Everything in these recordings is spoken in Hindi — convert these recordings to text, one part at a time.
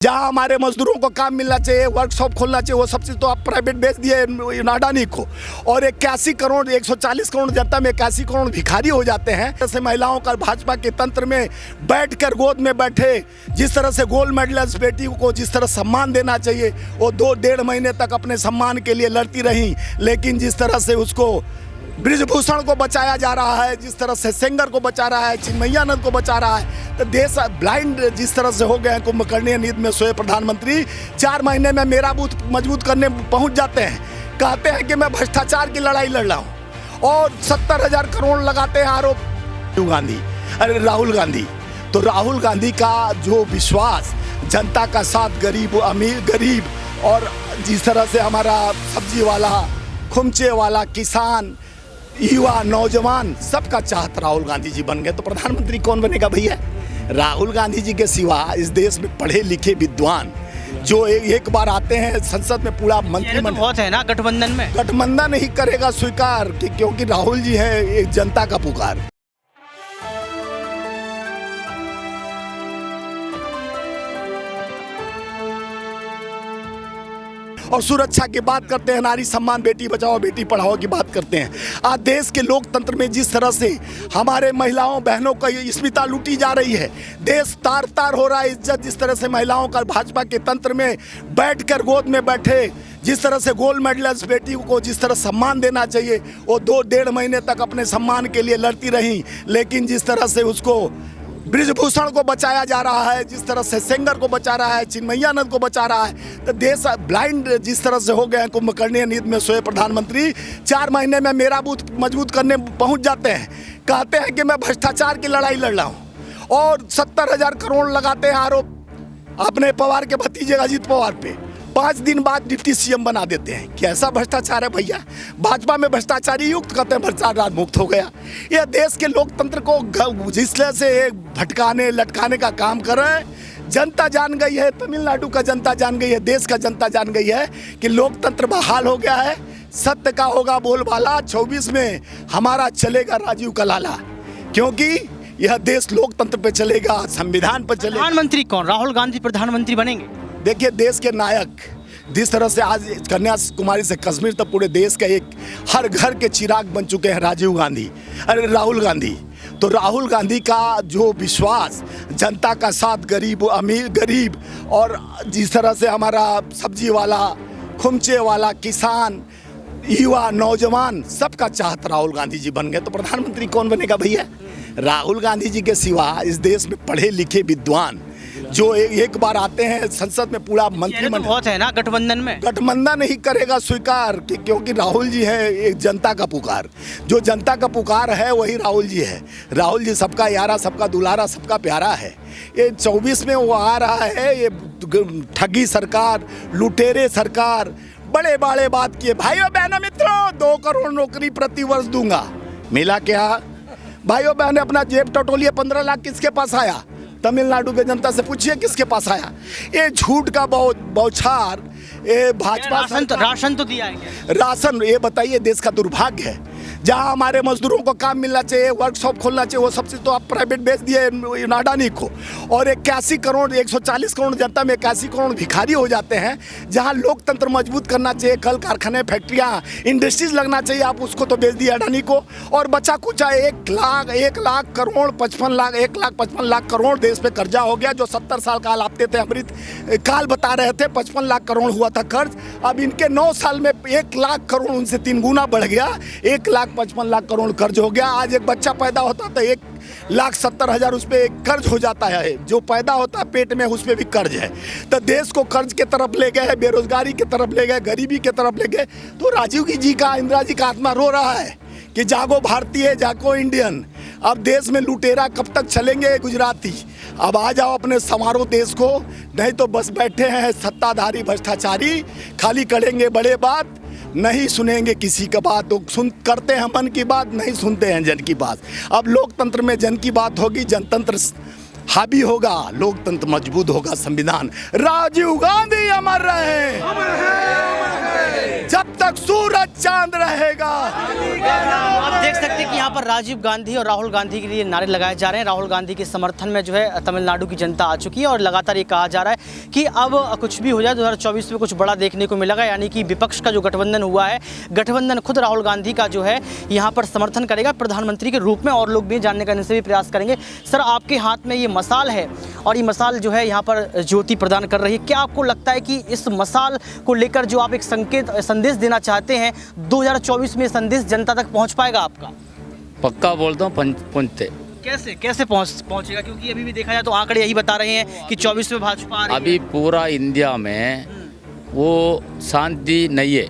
जहाँ हमारे मजदूरों को काम मिलना चाहिए, वर्कशॉप खोलना चाहिए, वो सब चीज़ तो आप प्राइवेट बेच दिए अडानी को। और 81 करोड़ 140 करोड़ जनता में 81 करोड़ भिखारी हो जाते हैं। जैसे महिलाओं का भाजपा के तंत्र में बैठकर गोद में बैठे, जिस तरह से गोल्ड मेडलिस्ट बेटी को जिस तरह सम्मान देना चाहिए, वो 2-1.5 महीने तक अपने सम्मान के लिए लड़ती रहीं। लेकिन जिस तरह से उसको ब्रिजभूषण को बचाया जा रहा है, जिस तरह से सेंगर को बचा रहा है, चिन्मयानंद को बचा रहा है, तो देश ब्लाइंड जिस तरह से हो गए हैं। कुंभकर्णीय नीति में सोए प्रधानमंत्री 4 महीने में मेरा बूथ मजबूत करने पहुंच जाते हैं। कहते हैं कि मैं भ्रष्टाचार की लड़ाई लड़ रहा हूं और 70,000 करोड़ लगाते हैं आरोप राहुल गांधी। तो राहुल गांधी का जो विश्वास, जनता का साथ, गरीब अमीर गरीब, और जिस तरह से हमारा सब्जी वाला, खुमचे वाला, किसान, युवा, नौजवान, सबका चाहत राहुल गांधी जी बन गए। तो प्रधानमंत्री कौन बनेगा भैया? राहुल गांधी जी के सिवा इस देश में पढ़े लिखे विद्वान जो एक बार आते हैं संसद में, पूरा मंत्रिमंडल बहुत है ना गठबंधन ही करेगा स्वीकार, क्योंकि राहुल जी है एक जनता का पुकार। और सुरक्षा की बात करते हैं, नारी सम्मान, बेटी बचाओ बेटी पढ़ाओ की बात करते हैं। आज देश के लोकतंत्र में जिस तरह से हमारे महिलाओं बहनों का स्मिता लूटी जा रही है, देश तार तार हो रहा है इज्जत। जिस तरह से महिलाओं का भाजपा के तंत्र में बैठकर गोद में बैठे, जिस तरह से गोल्ड मेडलिस्ट बेटी को जिस तरह सम्मान देना चाहिए, वो 2-1.5 महीने तक अपने सम्मान के लिए लड़ती रहीं। लेकिन जिस तरह से उसको ब्रिजभूषण को बचाया जा रहा है, जिस तरह से सेंगर को बचा रहा है, चिन्मयानंद को बचा रहा है, तो देश ब्लाइंड जिस तरह से हो गए हैं। कुंभकर्णीय नीति में सोए प्रधानमंत्री 4 महीने में मेरा बूथ मजबूत करने पहुंच जाते हैं। कहते हैं कि मैं भ्रष्टाचार की लड़ाई लड़ रहा हूं और 70,000 करोड़ लगाते हैं आरोप अपने पवार के भतीजे अजीत पवार पे। 5 दिन बाद डिप्टी सीएम बना देते हैं। कैसा भ्रष्टाचार है भैया? भाजपा में भ्रष्टाचारी युक्त कहते हैं भ्रष्टाचार मुक्त हो गया। यह देश के लोकतंत्र को जिस तरह से भटकाने लटकाने का काम कर रहे हैं। जनता जान गई है, तमिलनाडु का जनता जान गई है, देश का जनता जान गई है कि लोकतंत्र बहाल हो गया है। सत्य का होगा बोलबाला, 24 में हमारा चलेगा राजीव का लाला, क्योंकि यह देश लोकतंत्र पे चलेगा, संविधान पर चलेगा। प्रधानमंत्री कौन? राहुल गांधी प्रधानमंत्री बनेंगे? देखिए, देश के नायक जिस तरह से आज कन्याकुमारी से कश्मीर तक पूरे देश का एक हर घर के चिराग बन चुके हैं राहुल गांधी। तो राहुल गांधी का जो विश्वास, जनता का साथ, गरीब अमीर गरीब, और जिस तरह से हमारा सब्जी वाला, खुमचे वाला, किसान, युवा, नौजवान, सबका चाहत राहुल गांधी जी बन गए। तो प्रधानमंत्री कौन बनेगा भैया? राहुल गांधी जी के सिवा इस देश में पढ़े लिखे विद्वान जो एक बार आते हैं संसद में, पूरा मंत्रिमंडल बहुत है ना गठबंधन ही करेगा स्वीकार, क्योंकि राहुल जी है एक जनता का पुकार। जो जनता का पुकार है वही राहुल जी है। राहुल जी सबका यारा, सबका दुलारा, सबका प्यारा है। ये 24 में वो आ रहा है। ये ठगी सरकार, लुटेरे सरकार, बड़े बड़े बात किए। भाइयों बहनों मित्रों, 2 करोड़ नौकरी प्रति वर्ष दूंगा। मिला क्या? भाइयों बहनों, अपना जेब टटोलिए। 15 लाख किसके पास आया? तमिलनाडु के जनता से पूछिए किसके पास आया। ये झूठ का बौछार, ये भाजपा राशन तो दिया है। राशन, ये बताइए, देश का दुर्भाग्य है। जहाँ हमारे मजदूरों को काम मिलना चाहिए, वर्कशॉप खोलना चाहिए, वो सब चीज़ तो आप प्राइवेट बेच दिए अडानी को। और 81 करोड़ 140 करोड़ जनता में 81 करोड़ भिखारी हो जाते हैं। जहाँ लोकतंत्र मजबूत करना चाहिए, कल कारखाने, फैक्ट्रियाँ, इंडस्ट्रीज लगना चाहिए, आप उसको तो बेच दिए अडानी को। और बचा कुचा 1 लाख करोड़ 1 लाख करोड़ देश पे कर्जा हो गया। जो 70 साल काल आपते थे, अमृत काल बता रहे थे, 55 लाख करोड़ हुआ था कर्ज। अब इनके 9 साल में 1 लाख करोड़ उनसे 3 गुना बढ़ गया। 1,55,00,000 करोड़ कर्ज हो गया। आज एक बच्चा पैदा होता तो 1,70,000 उस पर कर्ज हो जाता है। जो पैदा होता है पेट में, उस पर भी कर्ज है। तो देश को कर्ज के तरफ ले गए, बेरोजगारी के तरफ ले गए, गरीबी के तरफ ले गए। तो राजीव जी का, इंदिरा जी का आत्मा रो रहा है कि जागो भारतीय, जागो इंडियन। अब देश में लुटेरा कब तक चलेंगे गुजराती? अब आ जाओ अपने संवारो देश को, नहीं तो बस बैठे हैं सत्ताधारी भ्रष्टाचारी, खाली करेंगे बड़े बात, नहीं सुनेंगे किसी का बात। तो करते हैं मन की बात, नहीं सुनते हैं जन की बात। अब लोकतंत्र में जन की बात होगी, जनतंत्र हावी होगा, लोकतंत्र मजबूत होगा, संविधान। राजीव गांधी अमर रहे जब तक सूरज चांद रहेगा। आप देख सकते हैं कि यहाँ पर राजीव गांधी और राहुल गांधी के लिए नारे लगाए जा रहे हैं। राहुल गांधी के समर्थन में जो है तमिलनाडु की जनता आ चुकी है और लगातार ये कहा जा रहा है कि अब कुछ भी हो जाए 2024 में कुछ बड़ा देखने को मिलेगा, यानी कि विपक्ष का जो गठबंधन हुआ है, गठबंधन खुद राहुल गांधी का जो है यहाँ पर समर्थन करेगा प्रधानमंत्री के रूप में, और लोग भी जानने करने से भी प्रयास करेंगे। सर, आपके हाथ में ये मसाल है और ये मसाल जो है यहाँ पर ज्योति प्रदान कर रही है। क्या आपको लगता है कि इस मसाल को लेकर जो आप एक संदेश देना चाहते हैं 2024 में संदेश जनता तक पहुंच पाएगा आपका? पक्का बोलता हूँ पहुँचते। कैसे पहुंचेगा? क्योंकि अभी भी देखा जाए तो आंकड़े यही बता रहे हैं कि 24 में भाजपा आ रही है। अभी पूरा इंडिया में वो शांति नहीं है,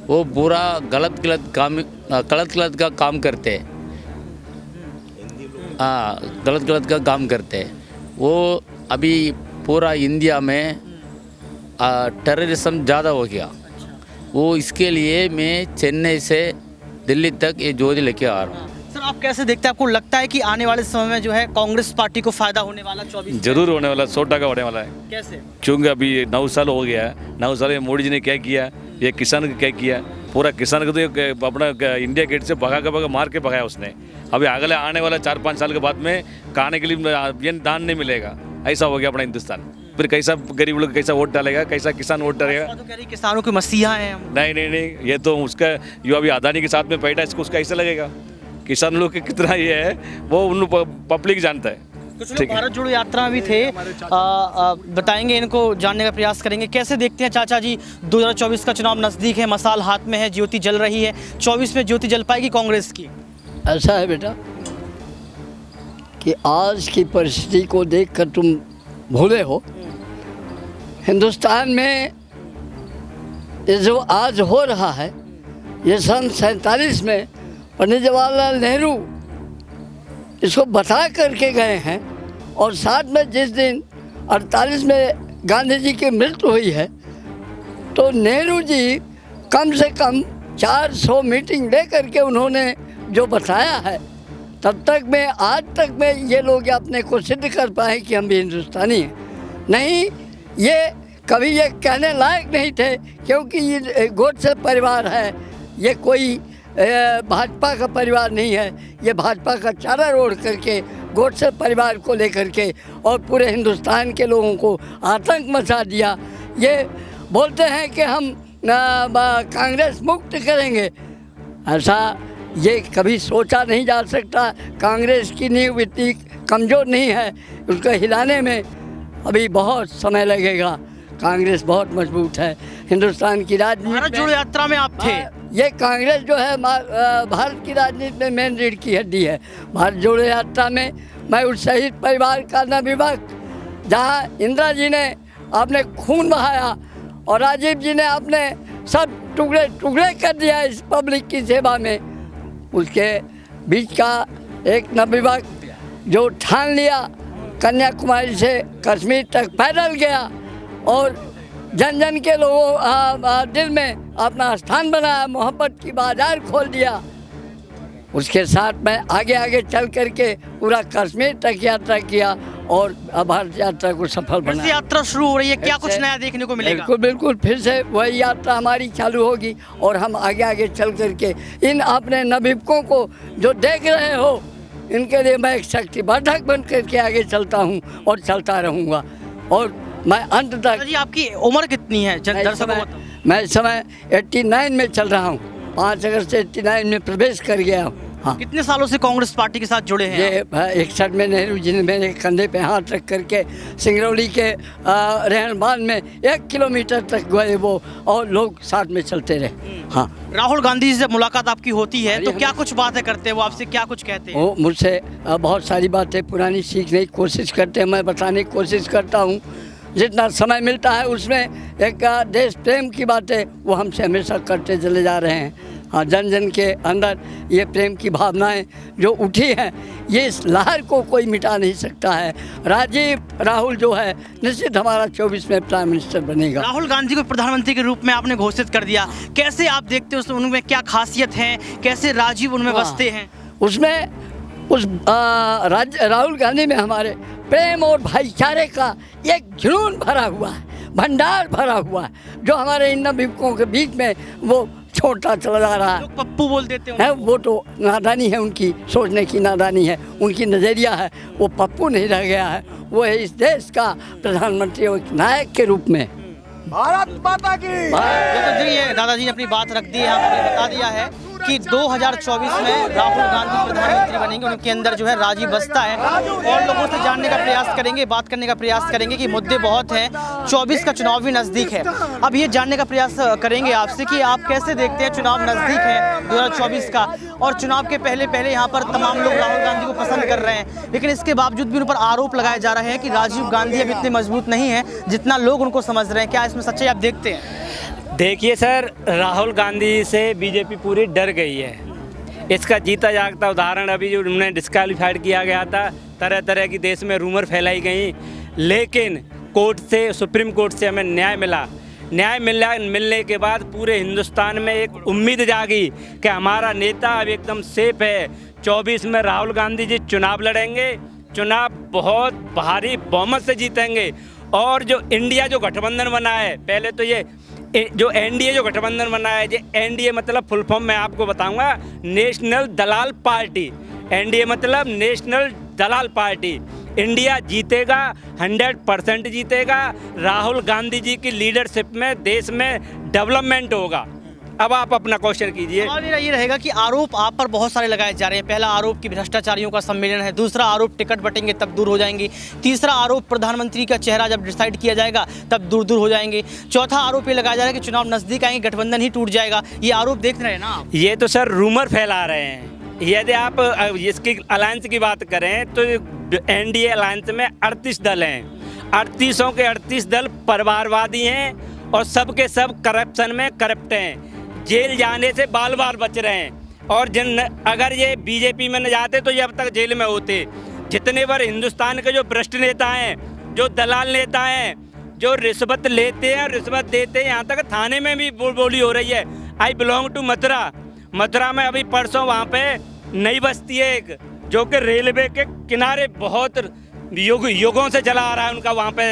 वो पूरा गलत का काम करते हैं। गलत का काम करते हैं वो। अभी पूरा इंडिया में टेररिज्म ज़्यादा हो गया, वो इसके लिए मैं चेन्नई से दिल्ली तक ये ज्योति लेके आ रहा हूँ। सर, आप कैसे देखते हैं? आपको लगता है कि आने वाले समय में जो है कांग्रेस पार्टी को फायदा होने वाला 24? जरूर होने वाला, 100% होने वाला है। कैसे? क्योंकि अभी 9 साल हो गया है, 9 साल में मोदी जी ने क्या किया, ये किसान को क्या किया, पूरा किसान को तो अपना इंडिया गेट से भगा मार के भगाया उसने। अभी अगले आने वाला 4-5 साल के बाद में खाने के लिए ये दान नहीं मिलेगा, ऐसा हो गया अपना हिंदुस्तान। फिर कैसा गरीब लोग कैसा वोट डालेगा, कैसा किसान वोट डालेगा? तो कह रही किसानों के मसीहा हैं हम। नहीं, ये तो उसका जो अभी अदानी के साथ में बैठा है, इसको उसका ऐसा लगेगा। किसान लोग के कितना ये है वो उन पब्लिक जानता है। कुछ लोग भारत जोड़ो यात्रा में भी थे, बताएंगे, इनको जानने का प्रयास करेंगे। कैसे देखते हैं चाचा जी, 2024 का चुनाव नज़दीक है, मसाल हाथ में है, ज्योति जल रही है, 24 में ज्योति जल पाएगी कांग्रेस की? ऐसा है बेटा कि आज की परिस्थिति को देखकर तुम भूले हो, हिंदुस्तान में ये जो आज हो रहा है, ये सन 47 में पंडित जवाहरलाल नेहरू इसको बता करके गए हैं, और साथ में जिस दिन 48 में गांधी जी की मृत्यु हुई है, तो नेहरू जी कम से कम 400 मीटिंग ले करके उन्होंने जो बताया है, तब तक में आज तक में ये लोग अपने को सिद्ध कर पाए कि हम भी हिंदुस्तानी हैं। नहीं, ये कभी ये कहने लायक नहीं थे, क्योंकि ये गोडसे परिवार है, ये कोई भाजपा का परिवार नहीं है। ये भाजपा का चारा ओढ़ करके गोडसे परिवार को लेकर के और पूरे हिंदुस्तान के लोगों को आतंक मचा दिया। ये बोलते हैं कि हम कांग्रेस मुक्त करेंगे, ऐसा ये कभी सोचा नहीं जा सकता। कांग्रेस की नींव इतनी कमज़ोर नहीं है, उसको हिलाने में अभी बहुत समय लगेगा। कांग्रेस बहुत मजबूत है। हिंदुस्तान की राजनीति, भारत जोड़ो यात्रा में आप थे। ये कांग्रेस जो है भारत की राजनीति में मेन रीढ़ की हड्डी है। भारत जोड़ो यात्रा में मैं उस शहीद परिवार का न विभक्त, जहाँ इंदिरा जी ने अपने खून बहाया और राजीव जी ने अपने सब टुकड़े टुकड़े कर दिया इस पब्लिक की सेवा में, उसके बीच का एक नवविभक्त जो ठान लिया, कन्याकुमारी से कश्मीर तक पैदल गया और जन जन के लोगों दिल में अपना स्थान बनाया, मोहब्बत की बाजार खोल दिया। उसके साथ में आगे आगे चल करके पूरा कश्मीर तक यात्रा किया और भारत यात्रा को सफल बनाया। यात्रा शुरू हो रही है, क्या कुछ नया देखने को मिलेगा? बिल्कुल फिर से वही यात्रा हमारी चालू होगी और हम आगे आगे चल करके इन अपने नवयुवकों को जो देख रहे हो, इनके लिए मैं एक शक्तिवर्धक बन करके आगे चलता हूँ और चलता रहूँगा, और मैं अंत तक। जी, आपकी उम्र कितनी है? मैं इस समय 89 में चल रहा हूँ, 5 अगस्त से 89 में प्रवेश कर गया हूँ। हाँ। कितने सालों से कांग्रेस पार्टी के साथ जुड़े हैं? ये 61 में नेहरू जी ने मेरे कंधे पे हाथ रख करके सिंगरौली के रहनबान में 1 किलोमीटर तक गए वो, और लोग साथ में चलते रहे। हाँ, राहुल गांधी से मुलाकात आपकी होती है तो क्या कुछ बातें करते हैं वो आपसे, क्या कुछ कहते हैं? वो मुझसे बहुत सारी बातें पुरानी सीखने की कोशिश करते हैं, मैं बताने की कोशिश करता हूँ। जितना समय मिलता है उसमें एक देश प्रेम की बातें वो हमसे हमेशा करते चले जा रहे हैं। हाँ, जन जन के अंदर ये प्रेम की भावनाएं जो उठी हैं, ये इस लहर को कोई मिटा नहीं सकता है। राहुल जो है निश्चित हमारा 24 में प्राइम मिनिस्टर बनेगा। राहुल गांधी को प्रधानमंत्री के रूप में आपने घोषित कर दिया, कैसे आप देखते हो उनमें क्या खासियत है, कैसे राजीव उनमें बसते हैं? उसमें राहुल गांधी में हमारे प्रेम और भाईचारे का एक जुनून भरा हुआ है, भंडार भरा हुआ है, जो हमारे इन नाभिकों के बीच में वो छोटा चला जा रहा है। लोग पप्पू बोल देते है वो तो नादानी है, उनकी सोचने की नादानी है, उनकी नज़रिया है। वो पप्पू नहीं रह गया है, वो है इस देश का प्रधानमंत्री और एक नायक के रूप में। भारत माता की। तो ये दादाजी ने अपनी बात रख दी है, यहाँ पर बता दिया है कि 2024 में राहुल गांधी प्रधानमंत्री बनेंगे। उनके अंदर जो है राजीव बसता है और लोगों से जानने का प्रयास करेंगे, बात करने का प्रयास करेंगे कि मुद्दे बहुत हैं। 24 का चुनाव भी नज़दीक है। अब ये जानने का प्रयास करेंगे आपसे कि आप कैसे देखते हैं, चुनाव नज़दीक है 2024 का, और चुनाव के पहले यहाँ पर तमाम लोग राहुल गांधी को पसंद कर रहे हैं, लेकिन इसके बावजूद भी उन पर आरोप लगाया जा रहा है कि राजीव गांधी अब इतने मजबूत नहीं है जितना लोग उनको समझ रहे हैं। क्या इसमें सच्चाई आप देखते हैं? देखिए सर, राहुल गांधी से बीजेपी पूरी डर गई है। इसका जीता जागता उदाहरण अभी जो उन्हें डिस्क्वालीफाइड किया गया था, तरह तरह की देश में रूमर फैलाई गई, लेकिन कोर्ट से, सुप्रीम कोर्ट से हमें न्याय मिला। न्याय मिलने के बाद पूरे हिंदुस्तान में एक उम्मीद जागी कि हमारा नेता अब एकदम सेफ है। 24 में राहुल गांधी जी चुनाव लड़ेंगे, चुनाव बहुत भारी बहुमत से जीतेंगे। और जो इंडिया जो गठबंधन बना है, पहले तो ये जो एनडीए जो गठबंधन बना है, ये एनडीए मतलब फुल फॉर्म मैं आपको बताऊंगा, नेशनल दलाल पार्टी। एनडीए मतलब नेशनल दलाल पार्टी। इंडिया जीतेगा, 100% जीतेगा। राहुल गांधी जी की लीडरशिप में देश में डेवलपमेंट होगा। अब आप अपना क्वेश्चन कीजिए। और ये रहेगा कि आरोप आप पर बहुत सारे लगाए जा रहे हैं। पहला आरोप कि भ्रष्टाचारियों का सम्मेलन है, दूसरा आरोप टिकट बटेंगे तब दूर हो जाएंगी, तीसरा आरोप प्रधानमंत्री का चेहरा जब डिसाइड किया जाएगा तब दूर हो जाएंगे, चौथा आरोप ये लगाया जा रहा है कि चुनाव नजदीक आएंगे गठबंधन ही टूट जाएगा। ये आरोप देख रहे हैं ना आप? ये तो सर रूमर फैला रहे हैं। यदि आप इसकी अलायंस की बात करें तो एनडीए अलायंस में 38 दल हैं। 38 के 38 दल परिवारवादी हैं और सब के सब करप्शन में करप्ट हैं, जेल जाने से बाल बाल बच रहे हैं। और अगर ये बीजेपी में न जाते तो ये अब तक जेल में होते। जितने बार हिंदुस्तान के जो भ्रष्ट नेता हैं, जो दलाल नेता हैं, जो रिश्वत लेते हैं, रिश्वत देते हैं, यहाँ तक थाने में भी बोली हो रही है। I belong to Mathura. Mathura में अभी परसों वहाँ पे नई बस्ती है एक, जो कि रेलवे के किनारे बहुत युगों से चला आ रहा है उनका वहाँ पे।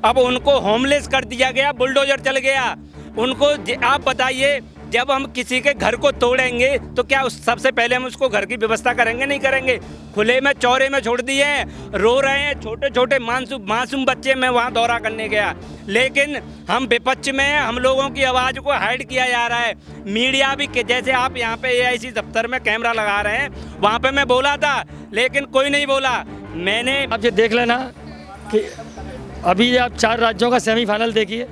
अब उनको होमलेस कर दिया गया, बुलडोजर चल गया उनको। आप बताइए, जब हम किसी के घर को तोड़ेंगे तो क्या सबसे पहले हम उसको घर की व्यवस्था करेंगे? नहीं करेंगे। खुले में चौरे में छोड़ दिए हैं, रो रहे हैं छोटे छोटे मासूम बच्चे। में वहाँ दौरा करने गया, लेकिन हम विपक्ष में हैं, हम लोगों की आवाज़ को हाइड किया जा रहा है। मीडिया भी जैसे आप यहाँ पे AIC दफ्तर में कैमरा लगा रहे हैं, वहाँ पे मैं बोला था लेकिन कोई नहीं बोला। मैंने आप ये देख लेना कि अभी आप 4 राज्यों का सेमीफाइनल देखिए,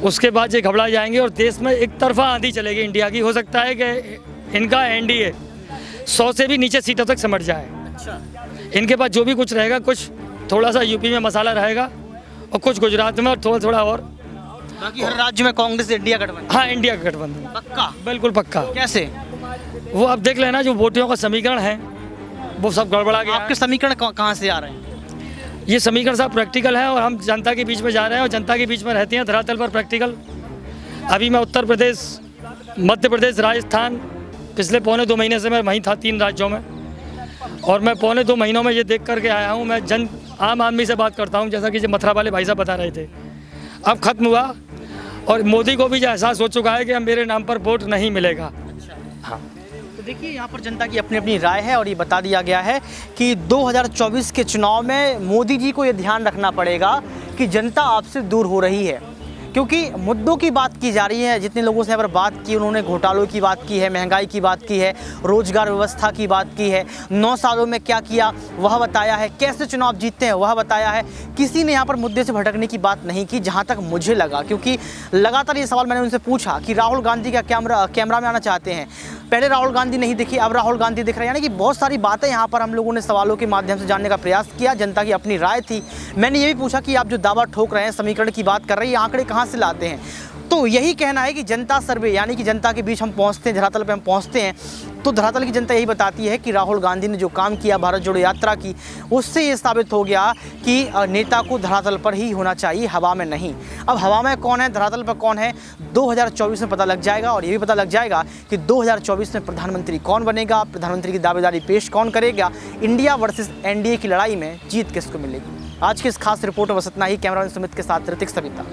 उसके बाद ये घबरा जाएंगे और देश में एक तरफा आंधी चलेगी इंडिया की। हो सकता है कि इनका एनडीए 100 से भी नीचे सीटों तक सिमट जाए। अच्छा। इनके पास जो भी कुछ रहेगा, कुछ थोड़ा सा यूपी में मसाला रहेगा और कुछ गुजरात में, और थोड़ा और बाकी हर राज्य में कांग्रेस इंडिया गठबंधन। हाँ, इंडिया का गठबंधन पक्का? बिल्कुल पक्का। कैसे? वो आप देख लेना, जो वोटियों का समीकरण है वो सब गड़बड़ा गया। आपके समीकरण कहाँ से आ रहे हैं? ये समीकरण साहब प्रैक्टिकल है और हम जनता के बीच में जा रहे हैं और जनता के बीच में रहती हैं धरातल पर प्रैक्टिकल। अभी मैं उत्तर प्रदेश, मध्य प्रदेश, राजस्थान, पिछले 1.25 महीने से मैं वहीं था 3 राज्यों में, और मैं 1.25 महीनों में ये देख करके आया हूँ। मैं आम आदमी से बात करता हूँ, जैसा कि जो मथुरा वाले भाई साहब बता रहे थे। अब खत्म हुआ और मोदी को भी जो एहसास हो चुका है कि अब मेरे नाम पर वोट नहीं मिलेगा। हाँ, देखिए, यहाँ पर जनता की अपनी अपनी राय है और ये बता दिया गया है कि 2024 के चुनाव में मोदी जी को ये ध्यान रखना पड़ेगा कि जनता आपसे दूर हो रही है, क्योंकि मुद्दों की बात की जा रही है। जितने लोगों से यहाँ पर बात की, उन्होंने घोटालों की बात की है, महंगाई की बात की है, रोजगार व्यवस्था की बात की है, 9 सालों में क्या किया वह बताया है, कैसे चुनाव जीतते हैं वह बताया है। किसी ने यहाँ पर मुद्दे से भटकने की बात नहीं की, जहाँ तक मुझे लगा, क्योंकि लगातार ये सवाल मैंने उनसे पूछा कि राहुल गांधी का कैमरा में आना चाहते हैं। पहले राहुल गांधी नहीं दिखी, अब राहुल गांधी दिख रहे हैं। यानी कि बहुत सारी बातें यहाँ पर हम लोगों ने सवालों के माध्यम से जानने का प्रयास किया। जनता की अपनी राय थी। मैंने ये भी पूछा कि आप जो दावा ठोक रहे हैं, समीकरण की बात कर रहे हैं, ये आंकड़े कहाँ से लाते हैं? तो यही कहना है कि जनता सर्वे, यानी कि जनता के बीच हम पहुंचते हैं, धरातल पे हम पहुंचते हैं, तो धरातल की जनता यही बताती है कि राहुल गांधी ने जो काम किया भारत जोड़ो यात्रा की, उससे ये साबित हो गया कि नेता को धरातल पर ही होना चाहिए, हवा में नहीं। अब हवा में कौन है, धरातल पर कौन है, 2024 में पता लग जाएगा। और ये भी पता लग जाएगा कि 2024 में प्रधानमंत्री कौन बनेगा, प्रधानमंत्री की दावेदारी पेश कौन करेगा, इंडिया वर्सेस एनडीए की लड़ाई में जीत किसको मिलेगी। आज की इस खास रिपोर्ट में बस इतना ही। कैमरामैन सुमित के साथ ऋतिक सविता।